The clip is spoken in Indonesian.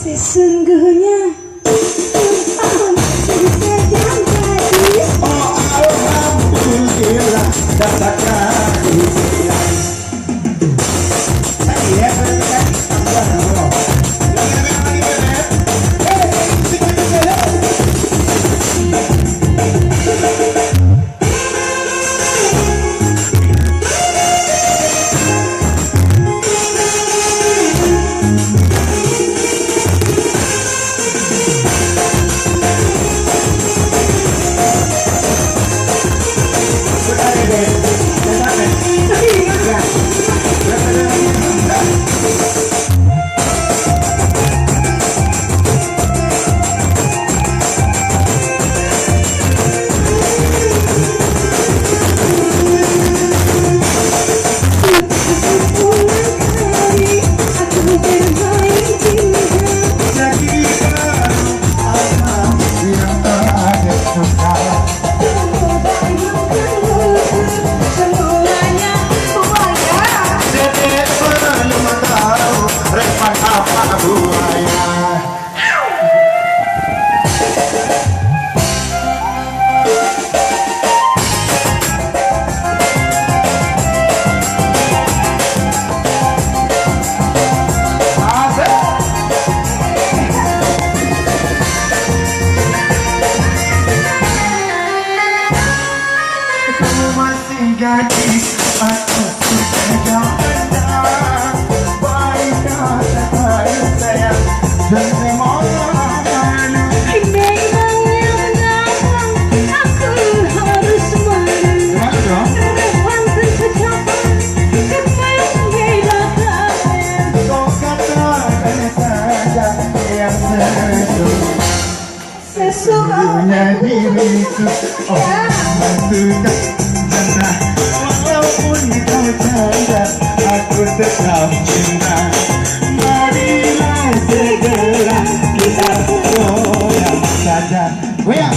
Sesungguhnya aku masih sedang gadis. Oh alhamdulillah dapatkan ujian. Saya berkat Allah. Gadis aku sudah ada baik kata sayang dan semoga Memang yang datang aku harus merelakan kecapan kepemilikan. kau katakan saja yang sesungguhnya diriku sudah janda walaupun kau janda aku tetap cinta. Marilah segera kita goyang saja goyang.